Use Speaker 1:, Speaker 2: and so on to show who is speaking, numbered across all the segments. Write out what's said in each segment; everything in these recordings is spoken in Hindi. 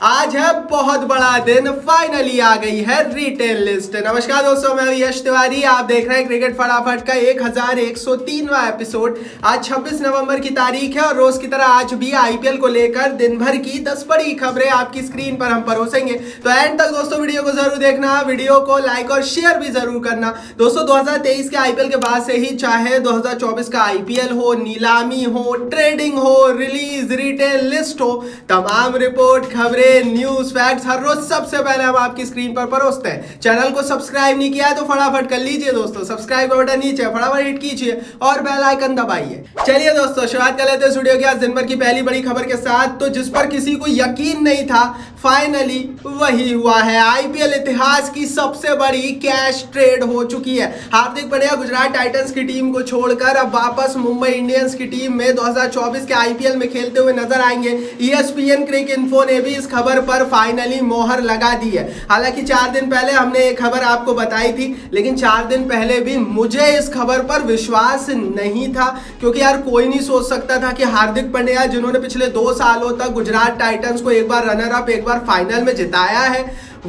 Speaker 1: आज है बहुत बड़ा दिन, फाइनली आ गई है रिटेल लिस्ट। नमस्कार दोस्तों, मैं यश तिवारी, आप देख रहे हैं क्रिकेट फटाफट का 1103वां एपिसोड। आज 26 नवंबर की तारीख है और रोज की तरह आज भी आईपीएल को लेकर दिन भर की 10 बड़ी खबरें आपकी स्क्रीन पर हम परोसेंगे। तो एंड तक दोस्तों वीडियो को जरूर देखना, वीडियो को लाइक और शेयर भी जरूर करना। दोस्तों 2023 के आईपीएल के बाद से ही चाहे 2024 का आईपीएल हो, नीलामी हो, ट्रेडिंग हो, रिलीज, रिटेल लिस्ट हो, तमाम रिपोर्ट, खबरें, न्यूज, फैक्ट्स हर रोज सबसे पहले हम आपकी स्क्रीन पर परोसते हैं। चैनल को सब्सक्राइब नहीं किया है तो फटाफट कर लीजिए दोस्तों, सब्सक्राइब का बटन नीचे फटाफट हिट कीजिए और बेल आइकन दबाइए। चलिए दोस्तों शुरुआत कर लेते हैं स्टूडियो की आज दिन भर की पहली बड़ी खबर के साथ। तो जिस पर किसी को यकीन नहीं था, फाइनली वही हुआ है। आईपीएल इतिहास की सबसे बड़ी कैश ट्रेड हो चुकी है। हार्दिक पांड्या गुजरात टाइटंस की टीम को छोड़कर अब वापस मुंबई इंडियंस की टीम में 2024 के आईपीएल में खेलते हुए नजर आएंगे। ESPN क्रिक इन्फो ने भी इस खबर पर फाइनली मोहर लगा दी है। हालांकि 4 दिन पहले हमने एक खबर आपको बताई थी, लेकिन 4 दिन पहले भी मुझे इस खबर पर विश्वास नहीं था, क्योंकि यार कोई नहीं सोच सकता था कि हार्दिक पांड्या जिन्होंने पिछले 2 सालों तक गुजरात टाइटंस को एक बार रनर अप एक बार फाइनल में जिताया है,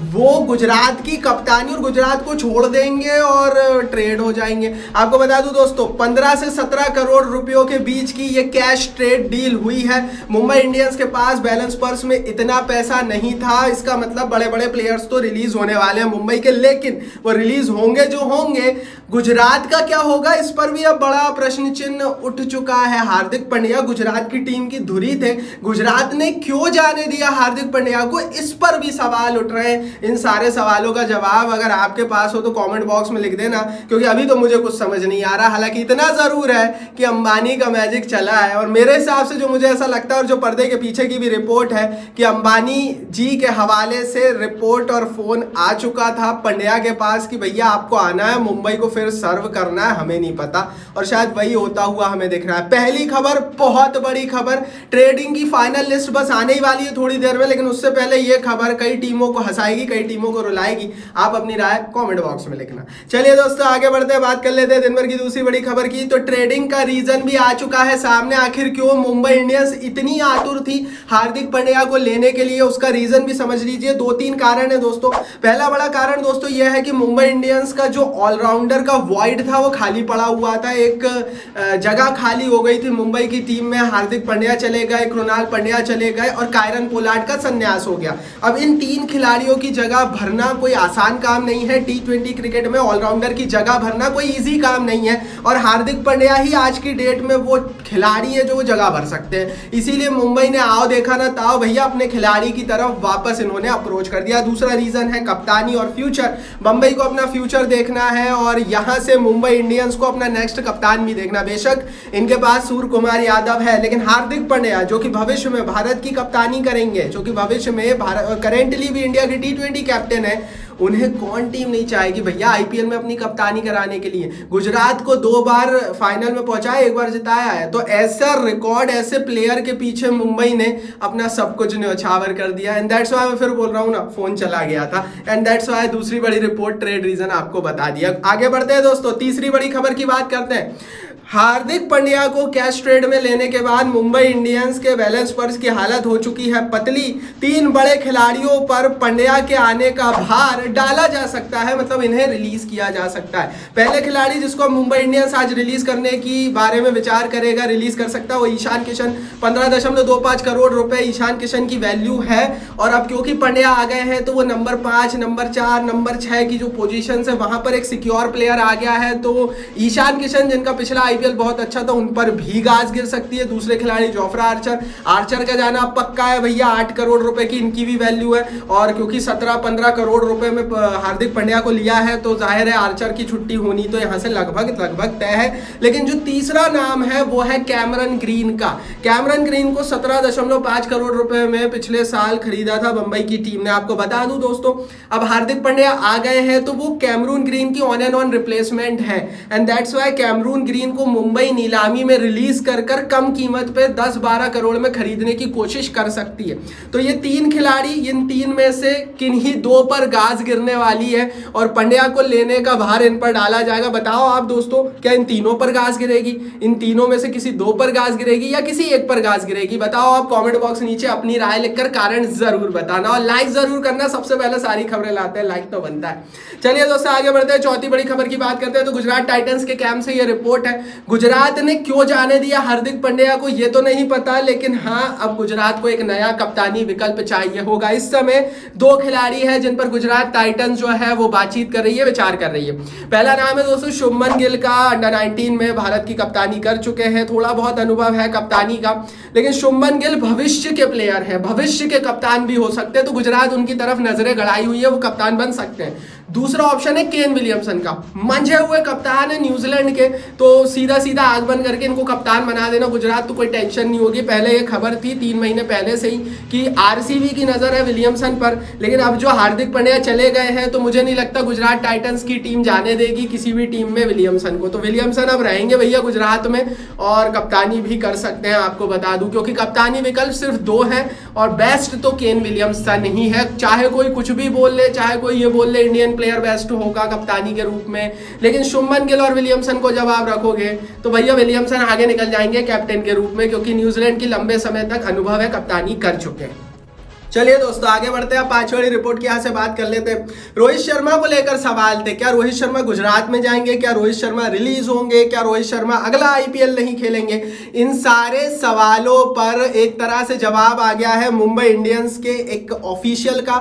Speaker 1: वो गुजरात की कप्तानी और गुजरात को छोड़ देंगे और ट्रेड हो जाएंगे। आपको बता दूं दोस्तों, 15 से 17 करोड़ रुपयों के बीच की ये कैश ट्रेड डील हुई है। मुंबई इंडियंस के पास बैलेंस पर्स में इतना पैसा नहीं था। इसका मतलब बड़े बड़े प्लेयर्स तो रिलीज होने वाले हैं मुंबई के, लेकिन वो रिलीज होंगे जो होंगे, गुजरात का क्या होगा इस पर भी अब बड़ा प्रश्न चिन्ह उठ चुका है। हार्दिक पांड्या गुजरात की टीम की धुरी थे, गुजरात ने क्यों जाने दिया हार्दिक पांड्या को, इस पर भी सवाल उठ रहे हैं। इन सारे सवालों का जवाब अगर आपके पास हो तो कमेंट बॉक्स में लिख देना, क्योंकि अभी तो मुझे कुछ समझ नहीं आ रहा। हालांकि इतना जरूर है कि अंबानी का मैजिक चला है, और मेरे हिसाब से जो मुझे ऐसा लगता है और जो पर्दे के पीछे की भी रिपोर्ट है कि अंबानी जी के हवाले से रिपोर्ट और फोन आ चुका था पांड्या के पास कि भैया आपको आना है मुंबई को, फिर सर्व करना है, हमें नहीं पता, और शायद वही होता हुआ हमें दिख रहा है। पहली खबर, बहुत बड़ी खबर, ट्रेडिंग की फाइनल लिस्ट बस आने ही वाली है थोड़ी देर में, लेकिन उससे पहले यह खबर कई टीमों को हंसाएगी, कई टीमों को रुलाएगी। आप अपनी राय कमेंट बॉक्स में लिखना। चलिए दोस्तों आगे बढ़ते हैं, बात कर लेते हैं दिन भर की दूसरी बड़ी खबर की। तो ट्रेडिंग का रीजन भी आ चुका है सामने। आखिर क्यों मुंबई इंडियंस इतनी आतुर थी हार्दिक पांड्या को लेने के लिए, उसका रीजन भी समझ लीजिए। 2-3 कारण है दोस्तों। पहला बड़ा कारण दोस्तों यह है कि मुंबई इंडियंस का जो ऑलराउंडर का वॉइड था वो खाली पड़ा हुआ था। एक जगह खाली हो गई थी मुंबई की टीम में। हार्दिक पांड्या चले गए, कृणाल पंड्या चले गए और कायरन पोलार्ड का संन्यास हो गया। अब इन 3 खिलाड़ियों की जगह भरना कोई आसान काम नहीं है। T20 क्रिकेट में ऑलराउंडर की जगह भरना कोई इजी काम नहीं है, और हार्दिक पांड्या ही आज की डेट में वो खिलाड़ी है जो वो जगह भर सकते हैं। इसीलिए मुंबई ने आओ देखा ना ताओ भैया अपने खिलाड़ी की तरफ वापस इन्होंने अप्रोच कर दिया। दूसरा रीजन है कप्तानी और फ्यूचर। मुंबई को अपना फ्यूचर देखना है और यहां से मुंबई इंडियंस को अपना नेक्स्ट कप्तान भी देखना। बेशक इनके पास सूर्य कुमार यादव है, लेकिन हार्दिक पांड्या जो कि भविष्य में भारत की कप्तानी करेंगे, जो कि भविष्य में करेंटली भी इंडिया की T20 कैप्टन है, उन्हें कौन टीम नहीं चाहेगी भैया आईपीएल में अपनी कप्तानी कराने के लिए। गुजरात को 2 बार फाइनल में पहुंचाया, 1 बार जिताया है। तो ऐसा रिकॉर्ड, ऐसे प्लेयर के पीछे मुंबई ने अपना सब कुछ न्यौछावर कर दिया। एंड दैट्स व्हाई मैं फिर बोल रहा हूं ना, फोन चला गया था। एंड दैट्स व्हाई दूसरी बड़ी रिपोर्ट ट्रेड रीजन आपको बता दिया। आगे बढ़ते हैं दोस्तों, तीसरी बड़ी खबर की बात करते हैं। हार्दिक पांड्या को कैश ट्रेड में लेने के बाद मुंबई इंडियंस के बैलेंस पर्स की हालत हो चुकी है पतली। 3 बड़े खिलाड़ियों पर पांड्या के आने का भार डाला जा सकता है, मतलब इन्हें रिलीज किया जा सकता है। पहले खिलाड़ी जिसको मुंबई इंडियंस आज रिलीज करने की बारे में विचार करेगा, रिलीज कर सकता है, वो ईशान किशन। 15.25 करोड़ रुपए ईशान किशन की वैल्यू है, और अब क्योंकि पांड्या आ गए हैं तो वो नंबर 5, नंबर 4, नंबर 6 की जो पोजीशन है वहां पर एक सिक्योर प्लेयर आ गया है। तो ईशान किशन जिनका पिछला आईपीएल बहुत अच्छा था, उन पर भी गाज गिर सकती है। दूसरे खिलाड़ी जोफ्रा आर्चर का जाना पक्का है भैया। 8 करोड़ रुपए की इनकी भी वैल्यू है, और क्योंकि 17-15 करोड़ रुपए में हार्दिक पांड्या को लिया है तो जाहिर है आर्चर की छुट्टी होनी तो यहां से लगभग तय है। लेकिन जो तीसरा नाम है वो है कैमरन ग्रीन का। कैमरन ग्रीन को 17.5 करोड़ रुपए में पिछले साल खरीदा था मुंबई की टीम ने। आपको बता दूं दोस्तों, अब हार्दिक पांड्या आ गए हैं तो वो कैमरून ग्रीन की ऑन एंड ऑन रिप्लेसमेंट है। And that's why Cameron Green को मुंबई नीलामी में रिलीज कर कर कम कीमत पे 10-12 करोड़ में खरीदने की कोशिश कर सकती है। तो ये 3 खिलाड़ी, इन 3 में से किन्हीं 2 पर गाज गिरने वाली है और पंड्या को लेने का भार इन पर डाला जाएगा। बताओ आप दोस्तों, क्या इन तीनों पर गाज गिरेगी, इन तीनों में से किसी 2 पर गाज गिरेगी या किसी एक पर गाज गिरेगी? बताओ आप कमेंट बॉक्स नीचे अपनी राय लिखकर कारण जरूर बताना और लाइक जरूर करना। सबसे पहले सारी खबरें लाते हैं, लाइक तो बनता है। चलिए दोस्तों आगे बढ़ते हैं, चौथी बड़ी खबर की बात करते हैं। तो गुजरात टाइटंस के कैंप से ये रिपोर्ट है, गुजरात ने क्यों जाने दिया हार्दिक पांड्या को ये तो नहीं पता, लेकिन हाँ अब गुजरात को एक नया कप्तानी विकल्प चाहिए होगा। इस समय 2 खिलाड़ी हैं जिन पर गुजरात टाइटंस जो है वो बातचीत कर रही है, विचार कर रही है। पहला नाम है दोस्तों शुभमन गिल का, अंडर 19 में भारत की कप्तानी कर चुके हैं, थोड़ा बहुत अनुभव है कप्तानी का, लेकिन शुभमन गिल भविष्य के प्लेयर हैं, भविष्य के कप्तान भी हो सकते हैं, तो गुजरात उनकी तरफ नजरें गड़ाई हुई है, वो कप्तान बन सकते हैं। दूसरा ऑप्शन है केन विलियमसन का, मंझे हुए कप्तान है न्यूजीलैंड के, तो सीधा सीधा आग बंद करके इनको कप्तान बना देना गुजरात, तो कोई टेंशन नहीं होगी। पहले ये खबर थी 3 महीने पहले से ही कि आरसीबी की नजर है विलियमसन पर, लेकिन अब जो हार्दिक पांड्या चले गए हैं तो मुझे नहीं लगता गुजरात टाइटंस की टीम जाने देगी किसी भी टीम में विलियमसन को। तो विलियमसन अब रहेंगे भैया गुजरात में और कप्तानी भी कर सकते हैं, आपको बता दूं, क्योंकि कप्तानी विकल्प सिर्फ 2 है और बेस्ट तो केन विलियमसन ही है। चाहे कोई कुछ भी बोल ले, चाहे कोई ये बोल ले इंडियन प्लेयर बेस्ट होगा कप्तानी के रूप में, लेकिन शुभमन गिल और विलियमसन को जब आप रखोगे तो भैया विलियमसन आगे निकल जाएंगे कैप्टन के रूप में, क्योंकि न्यूजीलैंड की लंबे समय तक अनुभव है, कप्तानी कर चुके हैं। चलिए दोस्तों आगे बढ़ते हैं, 5वीं वाली रिपोर्ट की यहाँ से बात कर लेते हैं। रोहित शर्मा को लेकर सवाल थे, क्या रोहित शर्मा गुजरात में जाएंगे, क्या रोहित शर्मा रिलीज होंगे, क्या रोहित शर्मा अगला आईपीएल नहीं खेलेंगे? इन सारे सवालों पर एक तरह से जवाब आ गया है मुंबई इंडियंस के एक ऑफिशियल का।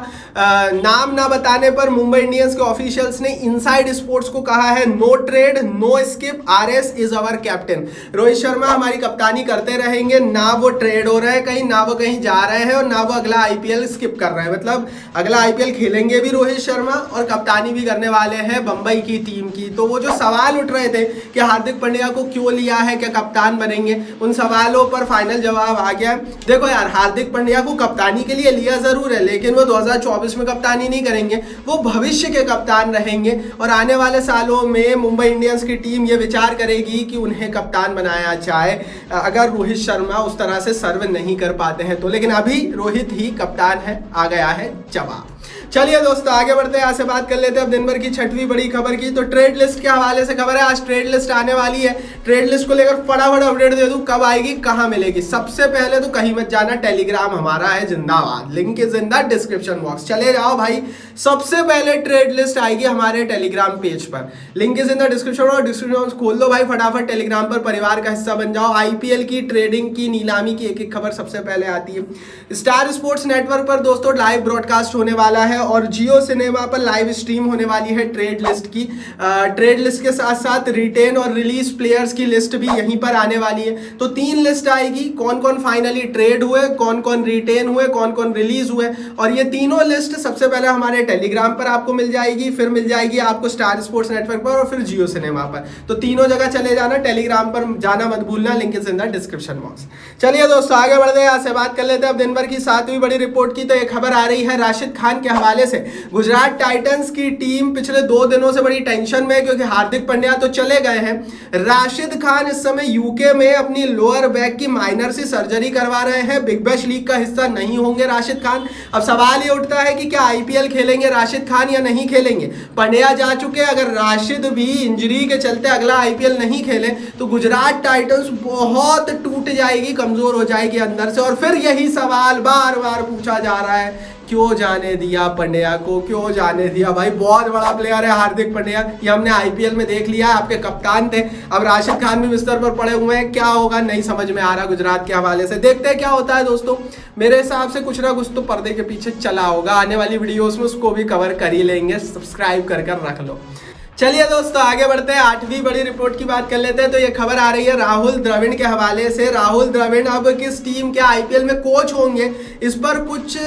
Speaker 1: नाम ना बताने पर मुंबई इंडियंस के ऑफिशियल्स ने इनसाइड स्पोर्ट्स को कहा है, no trade no skip, RS is our captain. Rohit Sharma हमारी कप्तानी करते रहेंगे, ना वो ट्रेड हो रहे हैं कहीं, ना वो कहीं जा रहे हैं और ना वो अगला आईपीएल स्किप कर रहे हैं। मतलब अगला आईपीएल खेलेंगे भी रोहित शर्मा और कप्तानी भी करने वाले हैं बंबई की टीम की। तो वो जो सवाल उठ रहे थे कि हार्दिक पांड्या को क्यों लिया है, क्या कप्तान बनेंगे, उन सवालों पर फाइनल जवाब आ गया। देखो यार, हार्दिक पांड्या को कप्तानी के लिए लिया जरूर है, लेकिन वो 2024 में कप्तानी नहीं करेंगे, वो भविष्य के कप्तान रहेंगे और आने वाले सालों में मुंबई इंडियंस की टीम ये विचार करेगी कि उन्हें कप्तान बनाया जाए अगर रोहित शर्मा उस तरह से सर्व नहीं कर पाते हैं तो। लेकिन अभी रोहित ही कप्तान है, आ गया है जवाब। चलिए दोस्तों आगे बढ़ते हैं, यहाँ से बात कर लेते हैं अब दिन भर की 6वीं बड़ी खबर की। तो ट्रेड लिस्ट के हवाले से खबर है, आज ट्रेड लिस्ट आने वाली है। ट्रेड लिस्ट को लेकर फटाफट अपडेट दे दूं, कब आएगी, कहां मिलेगी। सबसे पहले तो कहीं मत जाना, टेलीग्राम हमारा है जिंदाबाद, link is in the description box, चले जाओ भाई। सबसे पहले ट्रेड लिस्ट आएगी हमारे टेलीग्राम पेज पर, link is in the description और डिस्क्रिप्शन बॉक्स खोल दो भाई फटाफट, टेलीग्राम पर परिवार का हिस्सा बन जाओ। आईपीएल की, ट्रेडिंग की, नीलामी की एक एक खबर सबसे पहले आती है। स्टार स्पोर्ट्स नेटवर्क पर दोस्तों लाइव ब्रॉडकास्ट होने वाला है और जियो सिनेमा पर लाइव स्ट्रीम होने वाली है ट्रेड लिस्ट की। ट्रेड लिस्ट के साथ साथ रिटेन और रिलीज प्लेयर्स की लिस्ट भी यहीं पर आने वाली है। तो 3 लिस्ट आएगी, कौन कौन फाइनली ट्रेड हुए, कौन कौन रिटेन हुए, कौन कौन रिलीज हुए, और ये तीनों लिस्ट सबसे पहले हमारे टेलीग्राम पर आपको मिल जाएगी, फिर मिल जाएगी आपको स्टार स्पोर्ट्स नेटवर्क पर और फिर जियो सिनेमा पर। तो तीनों जगह चले जाना, टेलीग्राम पर जाना मत भूलना, link is in the description box. चलिए दोस्तों आगे बढ़ते हैं, यहाँ से बात कर लेते हैं अब दिन भर की 7वीं बड़ी रिपोर्ट की। तो एक खबर आ रही है राशिद खान के हवाले से। गुजरात टाइटंस की टीम पिछले 2 दिनों से बड़ी टेंशन में है क्योंकि हार्दिक पांड्या तो चले गए हैं। राशिद खान इस समय यूके में अपनी लोअर बैक की माइनर सी सर्जरी करवा रहे हैं, बिग बैश लीग का हिस्सा नहीं होंगे राशिद खान। अब सवाल ये उठता है कि क्या आईपीएल खेलेंगे राशिद खान या नहीं खेलेंगे। पांड्या जा चुके, अगर राशिद भी इंजरी के चलते अगला आईपीएल नहीं खेले तो गुजरात टाइटंस बहुत टूट जाएगी, कमजोर हो जाएगी अंदर से। और फिर यही सवाल बार बार पूछा जा रहा है, क्यों जाने दिया पांड्या को, क्यों जाने दिया भाई। बहुत बड़ा प्लेयर है हार्दिक पांड्या, ये हमने आईपीएल में देख लिया, आपके कप्तान थे। अब राशिद खान भी बिस्तर पर पड़े हुए हैं, क्या होगा नहीं समझ में आ रहा गुजरात के हवाले से। देखते हैं क्या होता है दोस्तों। मेरे हिसाब से कुछ ना कुछ तो पर्दे के पीछे चला होगा, आने वाली वीडियोस में उसको भी कवर कर ही लेंगे, सब्सक्राइब कर रख लो। चलिए दोस्तों आगे बढ़ते हैं, 8वीं बड़ी रिपोर्ट की बात कर लेते हैं। तो ये खबर आ रही है राहुल द्रविड़ के हवाले से। राहुल द्रविड़ अब किस टीम के आईपीएल में कोच होंगे, इस पर कुछ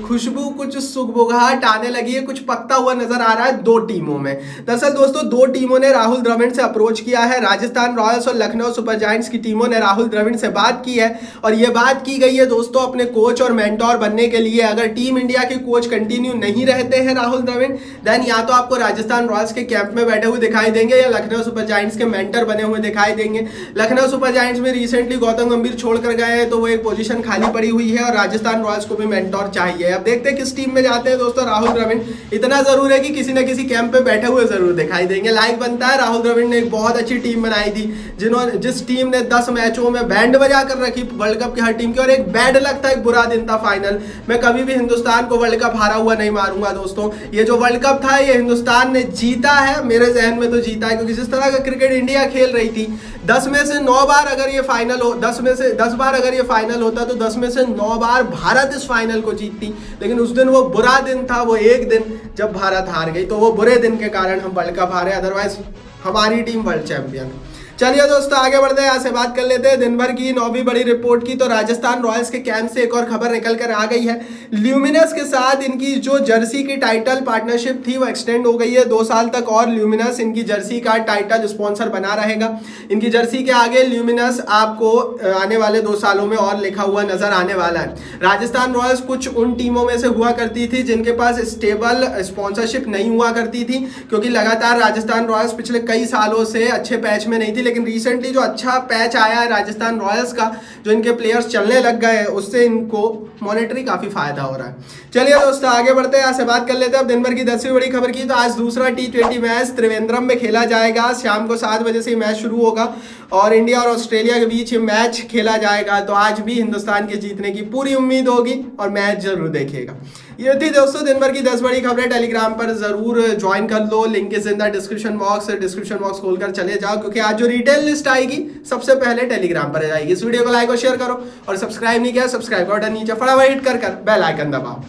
Speaker 1: खुशबू, कुछ सुगबुगाहट आने लगी है, कुछ पकता हुआ नजर आ रहा है 2 टीमों में। दरअसल दोस्तों 2 टीमों ने राहुल द्रविड़ से अप्रोच किया है। राजस्थान रॉयल्स और लखनऊ सुपर जायंट्स की टीमों ने राहुल द्रविड़ से बात की है और ये बात की गई है दोस्तों अपने कोच और मेंटोर बनने के लिए। अगर टीम इंडिया के कोच कंटिन्यू नहीं रहते हैं राहुल द्रविड़, देन या तो आपको राजस्थान रॉयल्स के कैंप में बैठे हुए दिखाई देंगे या लखनऊ सुपर जायंट्स के मेंटर बने हुए दिखाई देंगे। लखनऊ सुपर जायंट्स में रिसेंटली गौतम गंभीर छोड़कर गए हैं तो वो एक पोजीशन खाली पड़ी हुई है और राजस्थान रॉयल्स को भी मेंटर चाहिए। अब देखते हैं किस टीम में जाते हैं दोस्तों राहुल द्रविड़। इतना जरूर है कि किसी न किसी कैंप पे बैठे हुए जरूर दिखाई देंगे। लाइक बनता है, राहुल द्रविड़ ने एक बहुत अच्छी टीम बनाई थी जिस टीम ने 10 मैचों में बैंड बजा कर रखी वर्ल्ड कप की हर टीम की, और एक बैड लक था, एक बुरा दिन था फाइनल। मैं कभी भी हिंदुस्तान को वर्ल्ड कप हारा हुआ नहीं मारूंगा दोस्तों। ये जो वर्ल्ड कप था ये हिंदुस्तान ने जीता है, मेरे जहन में तो जीता है, क्योंकि जिस तरह का क्रिकेट इंडिया खेल रही थी 10 में से 9 बार अगर ये फाइनल हो 10 में से 10 बार अगर ये फाइनल होता तो 10 में से 9 बार भारत इस फाइनल को जीतती। लेकिन उस दिन वो बुरा दिन था, वो एक दिन जब भारत हार गई, तो वो बुरे दिन के कारण हम वर्ल्ड कप हारे, अदरवाइज हमारी टीम वर्ल्ड चैंपियन। चलिए दोस्तों आगे बढ़ते हैं, यहाँ से बात कर लेते हैं दिन भर की 9वीं बड़ी रिपोर्ट की। तो राजस्थान रॉयल्स के कैंप से एक और खबर निकल कर आ गई है। ल्यूमिनस के साथ इनकी जो जर्सी की टाइटल पार्टनरशिप थी वो एक्सटेंड हो गई है 2 साल तक, और ल्यूमिनस इनकी जर्सी का टाइटल स्पॉन्सर बना रहेगा। इनकी जर्सी के आगे ल्यूमिनस आपको आने वाले 2 सालों में और लिखा हुआ नजर आने वाला है। राजस्थान रॉयल्स कुछ उन टीमों में से हुआ करती थी जिनके पास स्टेबल स्पॉन्सरशिप नहीं हुआ करती थी, क्योंकि लगातार राजस्थान रॉयल्स पिछले कई सालों से अच्छे पैच में नहीं थी। लेकिन रिसेंटली जो अच्छा पैच आया है राजस्थान रॉयल्स का, जो इनके प्लेयर्स चलने लग गए हैं, उससे इनको मॉनेटरी काफी फायदा हो रहा है। चलिए दोस्तों आगे बढ़ते हैं, यहाँ से बात कर लेते हैं अब दिन भर की 10वीं बड़ी खबर की। तो आज दूसरा T20 मैच त्रिवेंद्रम में खेला जाएगा। शाम को 7 बजे से मैच शुरू होगा और इंडिया और ऑस्ट्रेलिया के बीच ये मैच खेला जाएगा। तो आज भी हिंदुस्तान के जीतने की पूरी उम्मीद होगी और मैच जरूर देखिएगा। ये थी दोस्तों दिन भर की 10 बड़ी खबरें। टेलीग्राम पर जरूर ज्वाइन कर लो, link is in the description box खोलकर चले जाओ, क्योंकि आज जो रिटेल लिस्ट आएगी सबसे पहले टेलीग्राम पर जाएगी। इस वीडियो को लाइक और शेयर करो, और सब्सक्राइब नहीं किया सब्सक्राइब का बटन नीचे फटाफट हिट कर बेल आइकन दबाओ।